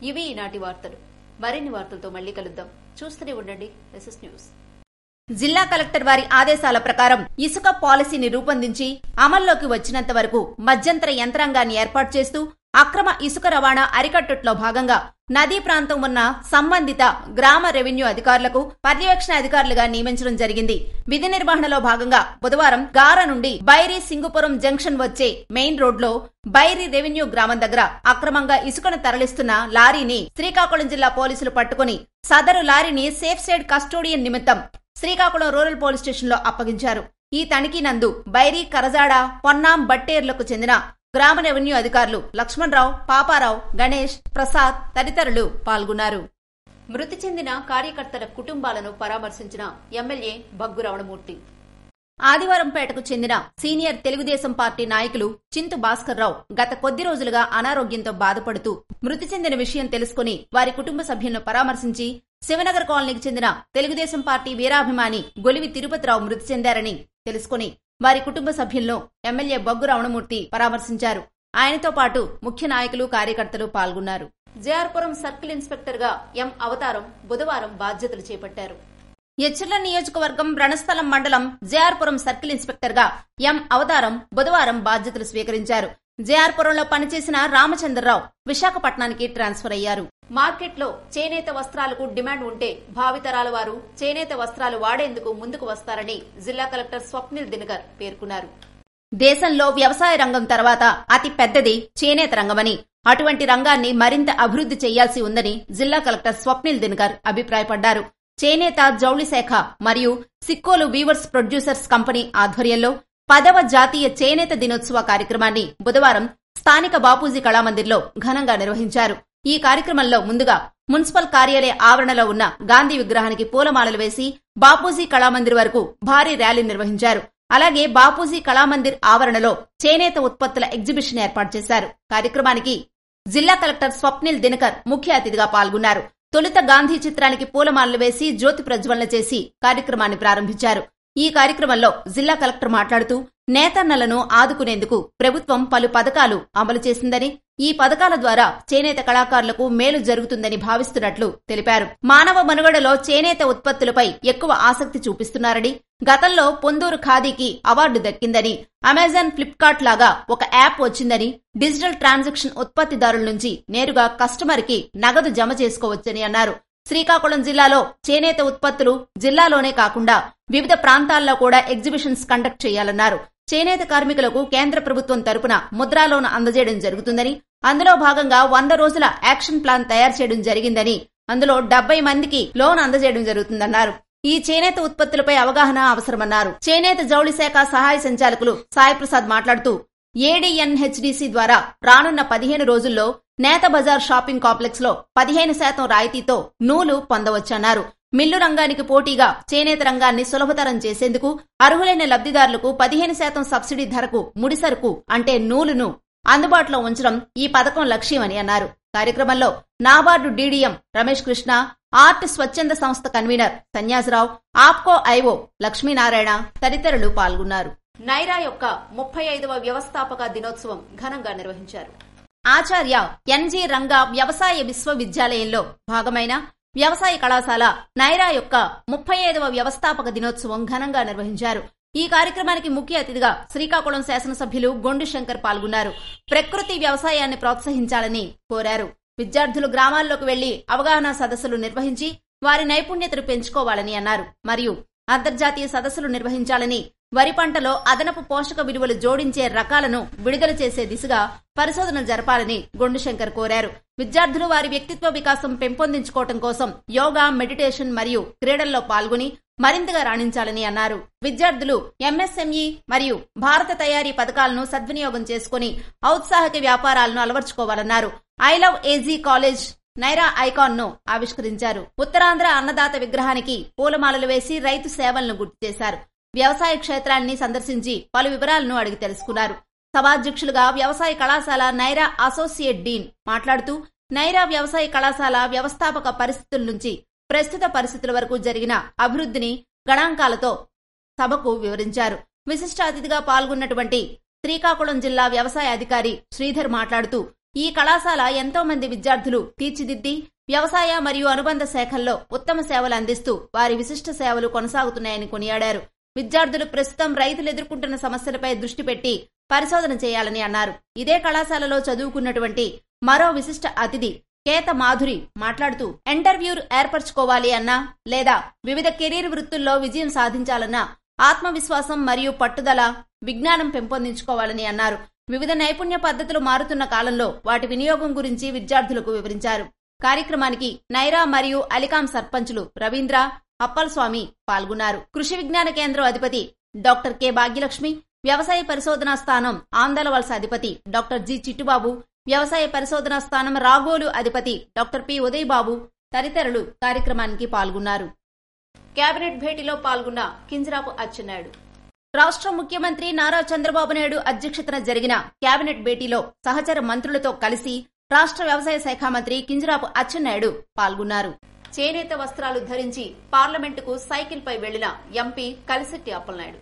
ఇవి ఈనాటి వార్తలు. మరిన్ని వార్తలతో మళ్లీ కలుద్దాం. చూస్తూనే ఉండండి ఎస్ఎస్ న్యూస్. జిల్లా కలెక్టర్ వారి ఆదేశాల ప్రకారం ఇసుక పాలసీని రూపొందించి అమల్లోకి వచ్చినంత వరకు మధ్యంతర యంత్రాంగాన్ని ఏర్పాటు చేస్తూ అక్రమ ఇసుక రవాణా అరికట్టుట్లో భాగంగా నదీ ప్రాంతం ఉన్న సంబంధిత గ్రామ రెవెన్యూ అధికారులకు పర్యవేక్షణ అధికారులుగా నియమించడం జరిగింది. విధి నిర్వహణలో భాగంగా బుధవారం గార నుండి బైరి సింగుపురం జంక్షన్ వచ్చే మెయిన్ రోడ్లో బైరి రెవెన్యూ గ్రామం దగ్గర అక్రమంగా ఇసుకను తరలిస్తున్న లారీని శ్రీకాకుళం జిల్లా పోలీసులు పట్టుకుని సదరు లారీని సేఫ్ సైడ్ కస్టోడియన్ నిమిత్తం శ్రీకాకుళం రూరల్ పోలీస్ స్టేషన్లో అప్పగించారు. ఈ తనిఖీ నందు బైరి, కరజాడ, పొన్నాం, బట్టేర్లకు చెందిన గ్రామ రెవెన్యూ అధికారులు లక్ష్మణరావు, పాపారావు, గణేష్, ప్రసాద్ తదితరులు పాల్గొన్నారు. మృతి చెందిన కార్యకర్తల కుటుంబాలను పరామర్శించిన ఎమ్మెల్యే బగ్గు రమణమూర్తి. ఆదివారంపేటకు చెందిన సీనియర్ తెలుగుదేశం పార్టీ నాయకులు చింతు భాస్కర్రావు గత కొద్ది రోజులుగా అనారోగ్యంతో బాధపడుతూ మృతి చెందిన విషయం తెలుసుకుని వారి కుటుంబ సభ్యులను పరామర్శించి శివనగర్ కాలనీకి చెందిన తెలుగుదేశం పార్టీ వీరాభిమాని గొలివి తిరుపతిరావు మృతి చెందారని తెలుసుకుని వారి కుటుంబ సభ్యులను ఎమ్మెల్యే బగ్గు రమణమూర్తి పరామర్శించారు. ఆయనతో పాటు ముఖ్య నాయకులు, కార్యకర్తలు పాల్గొన్నారు. జేఆర్పురం సర్కిల్ ఇన్స్పెక్టర్ గా ఎం అవతారం బుధవారం బాధ్యతలు చేపట్టారు. ఎచ్చర్ల నియోజకవర్గం రణస్థలం మండలం జేఆర్పురం సర్కిల్ ఇన్స్పెక్టర్ గా ఎం అవతారం బుధవారం బాధ్యతలు స్వీకరించారు. జేఆర్పురంలో పనిచేసిన రామచంద్రరావు విశాఖపట్నానికి ట్రాన్స్ఫర్ అయ్యారు. మార్కెట్లో చేనేత వస్త్రాలకు డిమాండ్ ఉంటే భావితరాల వారు చేనేత వస్త్రాలు వాడేందుకు ముందుకు వస్తారని జిల్లా కలెక్టర్ స్వప్నిల్ దినకర్ పేర్కొన్నారు. దేశంలో వ్యవసాయ రంగం తర్వాత అతి పెద్దది చేనేత రంగమని, అటువంటి రంగాన్ని మరింత అభివృద్ది చేయాల్సి ఉందని జిల్లా కలెక్టర్ స్వప్నిల్ దినకర్ అభిప్రాయపడ్డారు. చేనేత జౌళి శాఖ మరియు సిక్కోలు వీవర్స్ ప్రొడ్యూసర్స్ కంపెనీ ఆధ్వర్యంలో 10వ జాతీయ చేనేత దినోత్సవ కార్యక్రమాన్ని బుధవారం స్థానిక బాపూజీ కళామందిర్లో ఘనంగా నిర్వహించారు. ఈ కార్యక్రమంలో ముందుగా మున్సిపల్ కార్యాలయ ఆవరణలో ఉన్న గాంధీ విగ్రహానికి పూలమాలలు వేసి బాపూజీ కళామందిర్ వరకు భారీ ర్యాలీ నిర్వహించారు. అలాగే బాపూజీ కళామందిర్ ఆవరణలో చేనేత ఉత్పత్తుల ఎగ్జిబిషన్ ఏర్పాటు చేశారు. కార్యక్రమానికి జిల్లా కలెక్టర్ స్వప్నిల్ దినకర్ ముఖ్య అతిథిగా పాల్గొన్నారు. తొలుత గాంధీ చిత్రానికి పూలమాలలు వేసి జ్యోతి ప్రజ్వలన చేసి కార్యక్రమాన్ని ప్రారంభించారు. ఈ కార్యక్రమంలో జిల్లా కలెక్టర్ మాట్లాడుతూ నేతన్నలను ఆదుకునేందుకు ప్రభుత్వం పలు పథకాలు అమలు చేసిందని, ఈ పథకాల ద్వారా చేనేత కళాకారులకు మేలు జరుగుతుందని భావిస్తున్నట్లు తెలిపారు. మానవ మనుగడలో చేనేత ఉత్పత్తులపై ఎక్కువ ఆసక్తి చూపిస్తున్నారని, గతంలో పొందూరు ఖాదీకి అవార్డు దక్కిందని, అమెజాన్, ఫ్లిప్కార్ట్ లాగా ఒక యాప్ వచ్చిందని, డిజిటల్ ట్రాన్సాక్షన్ ఉత్పత్తిదారుల నుంచి నేరుగా కస్టమర్ కి నగదు జమ చేసుకోవచ్చని అన్నారు. శ్రీకాకుళం జిల్లాలో చేనేత ఉత్పత్తులు జిల్లాలోనే కాకుండా వివిధ ప్రాంతాల్లో కూడా ఎగ్జిబిషన్స్ కండక్ట్ చేయాలన్నారు. చేనేత కార్మికులకు కేంద్ర ప్రభుత్వం తరపున ముద్రా లోన్ అందజేయడం జరుగుతుందని, అందులో భాగంగా 100 రోజుల యాక్షన్ ప్లాన్ తయారు చేయడం జరిగిందని, అందులో 70 మందికి లోన్ అందజేయడం జరుగుతుందన్నారు. ఈ చేనేత ఉత్పత్తులపై అవగాహన అవసరమన్నారు. చేనేత జౌళి శాఖ సహాయ సంచాలకులు సాయిప్రసాద్ మాట్లాడుతూ ఏడీఎన్హెచ్డిసి ద్వారా రానున్న 15 రోజుల్లో నేత బజార్ షాపింగ్ కాంప్లెక్స్ లో 15% రాయితీతో నూలు పొందవచ్చన్నారు. మిల్లు రంగానికి పోటీగా చేనేత రంగాన్ని సులభతరం చేసేందుకు అర్హులైన లబ్దిదారులకు 15% సబ్సిడీ ధరకు ముడిసరుకు అంటే నూలును అందుబాటులో ఉంచడం ఈ పథకం లక్ష్యమని అన్నారు. కార్యక్రమంలో నాబార్డు డీడీఎం రమేష్ కృష్ణ, ఆర్ట్ స్వచ్ఛంద సంస్థ కన్వీనర్ సన్యాసరావు, ఆప్కో ఐఓ లక్ష్మీనారాయణ తదితరులు పాల్గొన్నారు. నైరా యొక్క 35వ వ్యవస్థాపక దినోత్సవం ఘనంగా నిర్వహించారు. ఆచార్య ఎన్జీ రంగా వ్యవసాయ విశ్వవిద్యాలయంలో భాగమైన వ్యవసాయ కళాశాల నైరా యొక్క 35వ వ్యవస్థాపక దినోత్సవం ఘనంగా నిర్వహించారు. ఈ కార్యక్రమానికి ముఖ్య అతిథిగా శ్రీకాకుళం శాసనసభ్యులు గొండు శంకర్ పాల్గొన్నారు. ప్రకృతి వ్యవసాయాన్ని ప్రోత్సహించాలని కోరారు. విద్యార్థులు గ్రామాల్లోకి వెళ్లి అవగాహన సదస్సులు నిర్వహించి వారి నైపుణ్యతను పెంచుకోవాలని అన్నారు. మరియు అంతర్జాతీయ సదస్సులు నిర్వహించాలని, వరి పంటలో అదనపు పోషక విలువలు జోడించే రకాలను విడుదల చేసే దిశగా పరిశోధనలు జరపాలని గొండు శంకర్ కోరారు. విద్యార్థులు వారి వ్యక్తిత్వ వికాసం పెంపొందించుకోవడం కోసం యోగా, మెడిటేషన్ మరియు క్రీడల్లో పాల్గొని మరింతగా రాణించాలని అన్నారు. విద్యార్థులు ఎంఎస్ఎంఈ మరియు భారత తయారీ పథకాలను సద్వినియోగం చేసుకుని ఔత్సాహిక వ్యాపారాలను అలవర్చుకోవాలన్నారు. I love AG college Naira icon ను ఆవిష్కరించారు. ఉత్తరాంధ్ర అన్నదాత విగ్రహానికి పూలమాలలు వేసి రైతు సేవలను గుర్తు చేశారు. వ్యవసాయ క్షేత్రాన్ని సందర్శించి పలు వివరాలను అడిగి తెలుసుకున్నారు. సభాధ్యక్షులుగా వ్యవసాయ కళాశాల నైరా అసోసియేట్ డీన్ మాట్లాడుతూ నైరా వ్యవసాయ కళాశాల వ్యవస్థాపక పరిస్థితుల నుంచి ప్రస్తుత పరిస్థితుల వరకు జరిగిన అభివృద్ధిని గణాంకాలతో సభకు వివరించారు. విశిష్ట అతిథిగా పాల్గొన్నటువంటి శ్రీకాకుళం జిల్లా వ్యవసాయ అధికారి శ్రీధర్ మాట్లాడుతూ ఈ కళాశాల ఎంతో మంది విద్యార్థులు తీర్చిదిద్ది వ్యవసాయ మరియు అనుబంధ శాఖల్లో ఉత్తమ సేవలు అందిస్తూ వారి విశిష్ట సేవలు కొనసాగుతున్నాయని కొనియాడారు. విద్యార్థులు ప్రస్తుతం రైతులు ఎదుర్కొంటున్న సమస్యలపై దృష్టి పెట్టి పరిశోధన చేయాలని అన్నారు. ఇదే కళాశాలలో చదువుకున్నటువంటి మరో విశిష్ట అతిథి కేత మాధురి మాట్లాడుతూ ఇంటర్వ్యూ ఏర్పరచుకోవాలి అన్నా లేదా వివిధ కెరీర్ వృత్తుల్లో విజయం సాధించాలన్నా ఆత్మవిశ్వాసం మరియు పట్టుదల విజ్ఞానం పెంపొందించుకోవాలని అన్నారు. వివిధ నైపుణ్య పద్ధతులు మారుతున్న కాలంలో వాటి వినియోగం గురించి విద్యార్థులకు వివరించారు. కార్యక్రమానికి నైరా మరియు అలికాం సర్పంచులు రవీంద్ర, అప్పల్స్వామి పాల్గొన్నారు. కృషి విజ్ఞాన కేంద్రం అధిపతి డాక్టర్ కె భాగ్యలక్ష్మి, వ్యవసాయ పరిశోధనా స్థానం ఆందలవలస అధిపతి డాక్టర్ జి చిట్టుబాబు, వ్యవసాయ పరిశోధనా స్థానం రాగోలు అధిపతి డాక్టర్ పి ఉదయబాబు తదితరులు కార్యక్రమానికి పాల్గొన్నారు. కేబినెట్ భేటీలో పాల్గొన్న కింజరాపు అచ్చెన్నాయుడు. రాష్ట్ర ముఖ్యమంత్రి నారా చంద్రబాబు నాయుడు అధ్యక్షతన జరిగిన కేబినెట్ భేటీలో సహచర మంత్రులతో కలిసి రాష్ట్ర వ్యవసాయ శాఖ మంత్రి కింజరాపు అచ్చెన్నాయుడు పాల్గొన్నారు. చేనేత వస్త్రాలు ధరించి పార్లమెంటుకు సైకిల్ పై వెళ్లిన ఎంపీ కలిశెట్టి అప్పలనాయుడు.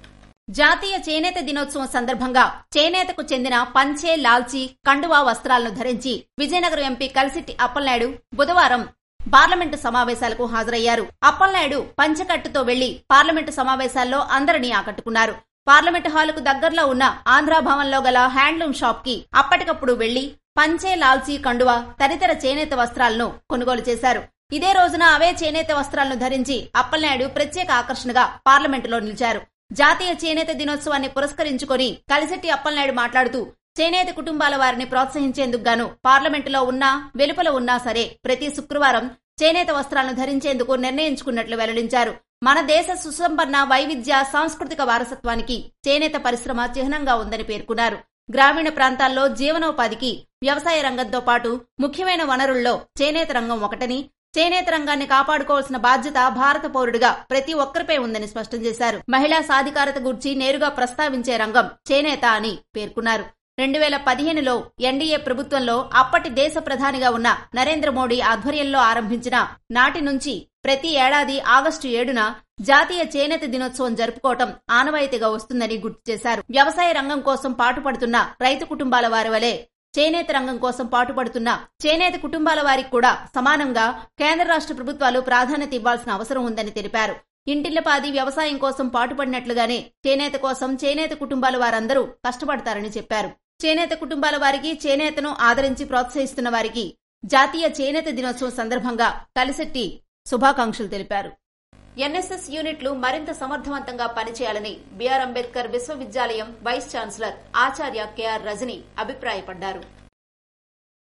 జాతీయ చేనేత దినోత్సవం సందర్భంగా చేనేతకు చెందిన పంచే, లాల్చీ, కండువా వస్త్రాలను ధరించి విజయనగరం ఎంపీ కలిశెట్టి అప్పలనాయుడు బుధవారం పార్లమెంటు సమావేశాలకు హాజరయ్యారు. అప్పలనాయుడు పంచకట్టుతో వెళ్లి పార్లమెంటు సమావేశాల్లో అందరినీ ఆకట్టుకున్నారు. పార్లమెంటు హాలుకు దగ్గరలో ఉన్న ఆంధ్రాభవన్లో గల హ్యాండ్లూమ్ షాప్ కి అప్పటికప్పుడు వెళ్లి పంచే, లాల్చీ, కండువా తదితర చేనేత వస్త్రాలను కొనుగోలు చేశారు. ఇదే రోజున అవే చేనేత వస్త్రాలను ధరించి అప్పలనాయుడు ప్రత్యేక ఆకర్షణగా పార్లమెంటులో నిలిచారు. జాతీయ చేనేత దినోత్సవాన్ని పురస్కరించుకుని కలిశెట్టి అప్పలనాయుడు మాట్లాడుతూ చేనేత కుటుంబాల వారిని ప్రోత్సహించేందుకు గాను పార్లమెంటులో ఉన్నా వెలుపల ఉన్నా సరే ప్రతి శుక్రవారం చేనేత వస్త్రాలను ధరించేందుకు నిర్ణయించుకున్నట్లు వెల్లడించారు. మన దేశ సుసంపన్న వైవిధ్య సాంస్కృతిక వారసత్వానికి చేనేత పరిశ్రమ చిహ్నంగా ఉందని పేర్కొన్నారు. గ్రామీణ ప్రాంతాల్లో జీవనోపాధికి వ్యవసాయ రంగంతో పాటు ముఖ్యమైన వనరుల్లో చేనేత రంగం ఒకటని, చేనేత రంగాన్ని కాపాడుకోవాల్సిన బాధ్యత భారత పౌరుడిగా ప్రతి ఒక్కరిపై ఉందని స్పష్టం చేశారు. మహిళా సాధికారత గురించి నేరుగా ప్రస్తావించే రంగం చేనేత అని పేర్కొన్నారు. 2015లో ఎన్డీఏ ప్రభుత్వంలో అప్పటి దేశ ప్రధానిగా ఉన్న నరేంద్ర మోడీ ఆధ్వర్యంలో ఆరంభించిన నాటి నుంచి ప్రతి ఏడాది ఆగస్టు 7న జాతీయ చేనేత దినోత్సవం జరుపుకోవటం ఆనవాయితీగా వస్తుందని గుర్తు చేశారు. వ్యవసాయ రంగం కోసం పాటుపడుతున్న రైతు కుటుంబాల వారి వలె చేనేత రంగం కోసం పాటుపడుతున్న చేనేత కుటుంబాల వారికి కూడా సమానంగా కేంద్ర రాష్ట్ర ప్రభుత్వాలు ప్రాధాన్యత ఇవ్వాల్సిన అవసరం ఉందని తెలిపారు. ఇంటిల్లపాది వ్యవసాయం కోసం పాటుపడినట్లుగానే చేనేత కోసం చేనేత కుటుంబాల వారందరూ కష్టపడతారని చెప్పారు. చేనేత కుటుంబాల వారికి, చేనేతను ఆదరించి ప్రోత్సహిస్తున్న వారికి జాతీయ చేనేత దినోత్సవం సందర్భంగా కలిశెట్టి శుభాకాంక్షలు తెలిపారు. ఎన్ఎస్ఎస్ యూనిట్లు మరింత సమర్థవంతంగా పనిచేయాలని బిఆర్ అంబేద్కర్ విశ్వవిద్యాలయం వైస్ ఛాన్సలర్ ఆచార్య కెఆర్ రజని అభిప్రాయపడ్డారు.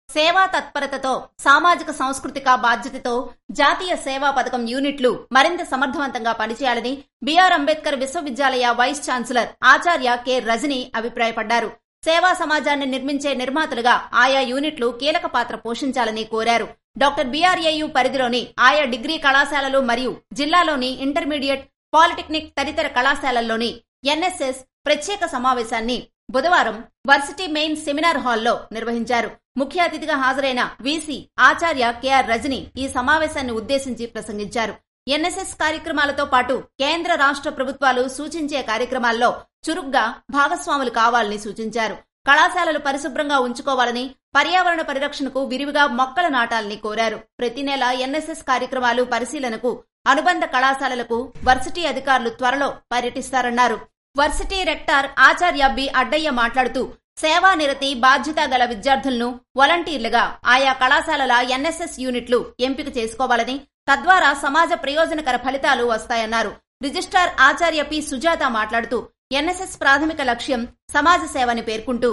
సేవా తత్పరతతో, సామాజిక సాంస్కృతిక బాధ్యతతో జాతీయ సేవా పథకం యూనిట్లు మరింత సమర్థవంతంగా పనిచేయాలని బిఆర్ అంబేద్కర్ విశ్వవిద్యాలయ వైస్ ఛాన్సలర్ ఆచార్య కె రజని అభిప్రాయపడ్డారు. సేవా సమాజాన్ని నిర్మించే నిర్మాతలుగా ఆయా యూనిట్లు కీలక పాత్ర పోషించాలని కోరారు. డాక్టర్ బిఆర్ఏయు పరిధిలోని ఆయా డిగ్రీ కళాశాలలు మరియు జిల్లాలోని ఇంటర్మీడియట్, పాలిటెక్నిక్ తదితర కళాశాలల్లోని ఎన్ఎస్ఎస్ ప్రత్యేక సమావేశాన్ని బుధవారం వర్సిటీ మెయిన్ సెమినార్ హాల్లో నిర్వహించారు. ముఖ్య అతిథిగా హాజరైన వీసీ ఆచార్య కెఆర్ రజని ఈ సమావేశాన్ని ఉద్దేశించి ప్రసంగించారు. ఎన్ఎస్ఎస్ కార్యక్రమాలతో పాటు కేంద్ర రాష్ట్ర ప్రభుత్వాలు సూచించే కార్యక్రమాల్లో చురుగ్గా భాగస్వాములు కావాలని సూచించారు. కళాశాలలు పరిశుభ్రంగా ఉంచుకోవాలని, పర్యావరణ పరిరక్షణకు విరివిగా మొక్కలు నాటాలని కోరారు. ప్రతి నెల ఎన్ఎస్ఎస్ కార్యక్రమాలు పరిశీలనకు అనుబంధ కళాశాలలకు వర్సిటీ అధికారులు త్వరలో పర్యటిస్తారన్నారు. వర్సిటీ రెక్టార్ ఆచార్య బి అడ్డయ్య మాట్లాడుతూ సేవానిరతి, బాధ్యత గల విద్యార్థులను వాలంటీర్లుగా ఆయా కళాశాలల ఎన్ఎస్ఎస్ యూనిట్లు ఎంపిక చేసుకోవాలని, తద్వారా సమాజ ప్రయోజనకర ఫలితాలు వస్తాయన్నారు. రిజిస్ట్రార్ ఆచార్య పి సుజాత మాట్లాడుతూ ఎన్ఎస్ఎస్ ప్రాథమిక లక్ష్యం సమాజ సేవని పేర్కొంటూ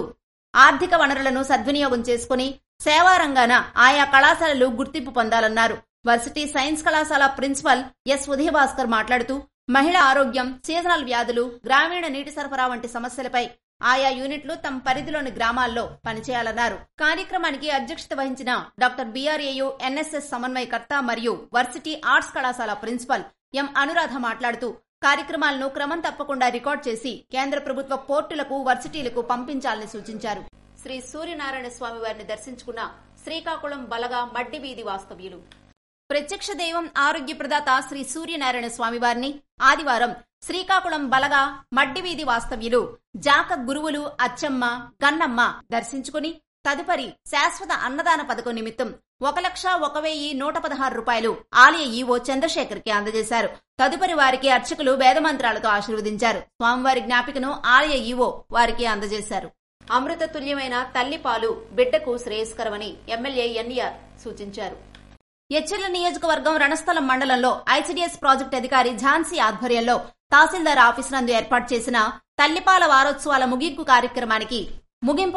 ఆర్థిక వనరులను సద్వినియోగం చేసుకుని సేవా రంగాన ఆయా కళాశాలలు గుర్తింపు పొందాలన్నారు. వర్సిటీ సైన్స్ కళాశాల ప్రిన్సిపల్ ఎస్ ఉదయభాస్కర్ మాట్లాడుతూ మహిళా ఆరోగ్యం, సీజనల్ వ్యాధులు, గ్రామీణ నీటి సరఫరా వంటి సమస్యలపై ఆయా యూనిట్లు తమ పరిధిలోని గ్రామాల్లో పనిచేయాలన్నారు. కార్యక్రమానికి అధ్యక్షత వహించిన డాక్టర్ బిఆర్ఏయు ఎన్ఎస్ఎస్ సమన్వయకర్త మరియు వర్సిటీ ఆర్ట్స్ కళాశాల ప్రిన్సిపల్ ఎం అనురాధ మాట్లాడుతూ కార్యక్రమాలను క్రమం తప్పకుండా రికార్డు చేసి కేంద్ర ప్రభుత్వ పోర్టులకు, వర్సిటీలకు పంపించాలని సూచించారు. శ్రీ సూర్యనారాయణ స్వామి వారిని దర్శించుకున్న శ్రీకాకుళం బలగా మడ్డి వీధి వాస్తవ్యులు. ప్రత్యక్ష దైవం, ఆరోగ్య ప్రదాత శ్రీ సూర్యనారాయణ స్వామి వారిని ఆదివారం శ్రీకాకుళం బలగా మడ్డి వీధి వాస్తవ్యులు జాక గురువులు అచ్చమ్మ, గన్నమ్మ దర్శించుకుని తదుపరి శాశ్వత అన్నదాన పథకం నిమిత్తం 1,01,116 రూపాయలు ఆలయ ఈవో చంద్రశేఖర్ కి అందజేశారు. తదుపరి వారికి అర్చకులు వేదమంత్రాలతో ఆశీర్వదించారు. స్వామివారి జ్ఞాపికను ఆలయ ఈవో వారికి అందజేశారు. అమృత తుల్యమైన తల్లిపాలు బిడ్డకు శ్రేయస్కరమని ఎమ్మెల్యే ఎన్ఈఆర్ సూచించారు. ఎచ్చెర్ల నియోజకవర్గం రణస్థలం మండలంలో ఐసీడీఎస్ ప్రాజెక్టు అధికారి ఝాన్సీ ఆధ్వర్యంలో తహసీల్దార్ ఆఫీసు నందు ఏర్పాటు చేసిన తల్లిపాల వారోత్సవాల ముగింపు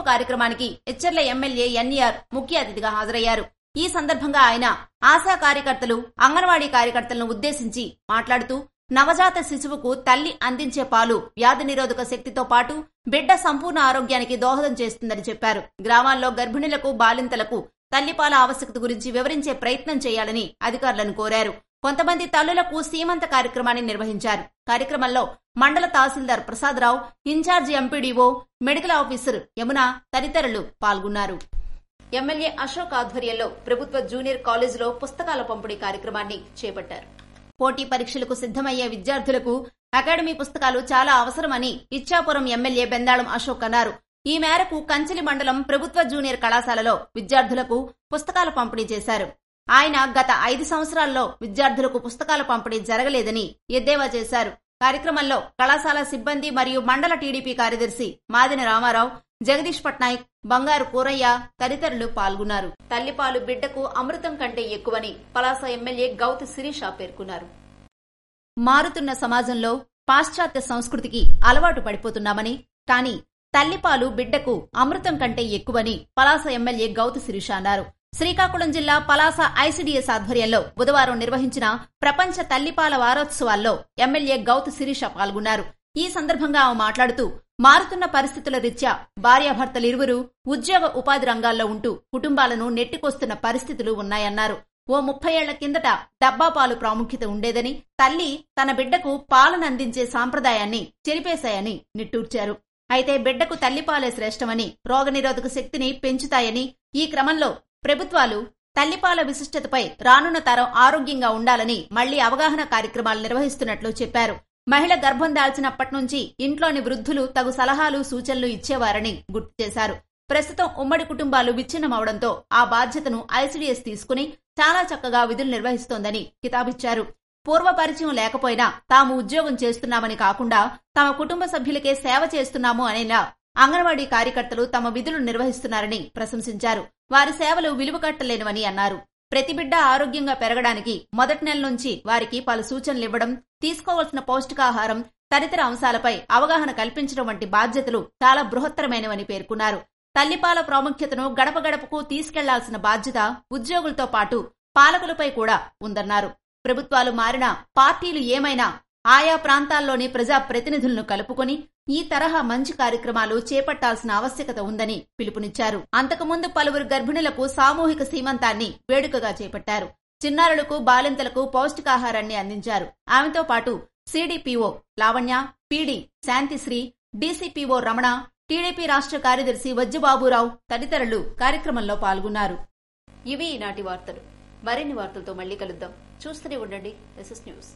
కార్యక్రమానికి ఎచ్చెర్ల ఎమ్మెల్యే ఎన్ఈఆర్ ముఖ్య అతిథిగా హాజరయ్యారు. ఈ సందర్భంగా ఆయన ఆశా కార్యకర్తలు, అంగన్వాడీ కార్యకర్తలను ఉద్దేశించి మాట్లాడుతూ నవజాత శిశువుకు తల్లి అందించే పాలు వ్యాధి నిరోధక శక్తితో పాటు బిడ్డ సంపూర్ణ ఆరోగ్యానికి దోహదం చేస్తుందని చెప్పారు. గ్రామాల్లో గర్భిణులకు, బాలింతలకు తల్లిపాల ఆవశ్యకత గురించి వివరించే ప్రయత్నం చేయాలని అధికారులను కోరారు. కొంతమంది తల్లులకు సీమంత కార్యక్రమాన్ని నిర్వహించారు. కార్యక్రమంలో మండల తహసీల్దార్ Prasadarao, incharge MPDO, medical officer Yamuna తదితరులు పాల్గొన్నారు. ఎమ్మెల్యే అశోక్ ఆధ్వర్యంలో ప్రభుత్వ జూనియర్ కాలేజీలో పుస్తకాల పంపిణీ కార్యక్రమాన్ని చేపట్టారు. పోటీ పరీక్షలకు సిద్దమయ్యే విద్యార్థులకు అకాడమీ పుస్తకాలు చాలా అవసరమని ఇచ్చాపురం ఎమ్మెల్యే బెందాళం అశోక్ అన్నారు. ఈ మేరకు కంచిలి మండలం ప్రభుత్వ జూనియర్ కళాశాలలో విద్యార్థులకు పుస్తకాల పంపిణీ చేశారు. ఆయన గత 5 సంవత్సరాల్లో విద్యార్థులకు పుస్తకాల పంపిణీ జరగలేదని ఎద్దేవా చేశారు. కార్యక్రమంలో కళాశాల సిబ్బంది మరియు మండల టీడీపీ కార్యదర్శి మాదిన రామారావు, జగదీష్ పట్నాయక్, బంగారు కూరయ్య తదితరులు పాల్గొన్నారు. తల్లిపాలు బిడ్డకు అమృతం కంటే ఎక్కువని పలాస ఎమ్మెల్యే గౌతు శిరీష పేర్కొన్నారు. మారుతున్న సమాజంలో పాశ్చాత్య సంస్కృతికి అలవాటు పడిపోతున్నామని, కానీ తల్లిపాలు బిడ్డకు అమృతం కంటే ఎక్కువని పలాస ఎమ్మెల్యే గౌతు శిరీష అన్నారు. శ్రీకాకుళం జిల్లా పలాస ఐసీడీఎస్ ఆధ్వర్యంలో బుధవారం నిర్వహించిన ప్రపంచ తల్లిపాల వారోత్సవాల్లో ఎమ్మెల్యే గౌతు శిరీష పాల్గొన్నారు. ఈ సందర్భంగా ఆమె మాట్లాడుతూ మారుతున్న పరిస్థితుల రీత్యా భార్యాభర్తలిరువురు ఉద్యోగ ఉపాధి రంగాల్లో ఉంటూ కుటుంబాలను నెట్టికొస్తున్న పరిస్థితులు ఉన్నాయన్నారు. ఓ 30 ఏళ్ల కిందట డబ్బాపాలు ప్రాముఖ్యత ఉండేదని, తల్లి తన బిడ్డకు పాలనందించే సాంప్రదాయాన్ని చెరిపేశాయని నిట్టూర్చారు. అయితే బిడ్డకు తల్లిపాలే శ్రేష్టమని, రోగనిరోధక శక్తిని పెంచుతాయని, ఈ క్రమంలో ప్రభుత్వాలు తల్లిపాల విశిష్టతపై రానున్న తరం ఆరోగ్యంగా ఉండాలని మళ్లీ అవగాహన కార్యక్రమాలు నిర్వహిస్తున్నట్లు చెప్పారు. మహిళ గర్భం దాల్చినప్పటి నుంచి ఇంట్లోని వృద్ధులు తగు సలహాలు, సూచనలు ఇచ్చేవారని గుర్తు చేశారు. ప్రస్తుతం ఉమ్మడి కుటుంబాలు విచ్ఛిన్నమవడంతో ఆ బాధ్యతను ఐసీడీఎస్ తీసుకుని చాలా చక్కగా విధులు నిర్వహిస్తోందని కితాబిచ్చారు. పూర్వ పరిచయం లేకపోయినా తాము ఉద్యోగం చేస్తున్నామని కాకుండా తమ కుటుంబ సభ్యులకే సేవ చేస్తున్నాము అనేలా అంగన్వాడీ కార్యకర్తలు తమ విధులు నిర్వహిస్తున్నారని ప్రశంసించారు. వారి సేవలు విలువ కట్టలేనివని అన్నారు. ప్రతి బిడ్డ ఆరోగ్యంగా పెరగడానికి మొదటి నెల నుంచి వారికి పలు సూచనలివ్వడం, తీసుకోవాల్సిన పౌష్టికాహారం తదితర అంశాలపై అవగాహన కల్పించడం వంటి బాధ్యతలు చాలా బృహత్తరమైనవని పేర్కొన్నారు. తల్లిపాల ప్రాముఖ్యతను గడప గడపకు తీసుకెళ్లాల్సిన బాధ్యత ఉద్యోగులతో పాటు పాలకులపై కూడా ఉందన్నారు. ప్రభుత్వాలు మారినా, పార్టీలు ఏమైనా ఆయా ప్రాంతాల్లోని ప్రజా ప్రతినిధులను కలుపుకొని ఈ తరహా మంచి కార్యక్రమాలు చేపట్టాల్సిన ఆవశ్యకత ఉందని పిలుపునిచ్చారు. అంతకుముందు పలువురు గర్భిణులకు సామూహిక సీమంతాన్ని వేడుకగా చేపట్టారు. చిన్నారులకు, బాలింతలకు పౌష్టికాహారాన్ని అందించారు. ఆమెతో పాటు CDPO Lavanya, PD Shantisri, DCPO Ramana, TDP రాష్ట్ర కార్యదర్శి వజ్జబాబురావు తదితరులు కార్యక్రమంలో పాల్గొన్నారు. ఇవి ఈనాటి వార్తలు. మరిన్ని వార్తలతో మళ్లీ కలుద్దాం. చూస్తూనే ఉండండి ఎస్ఎస్ న్యూస్.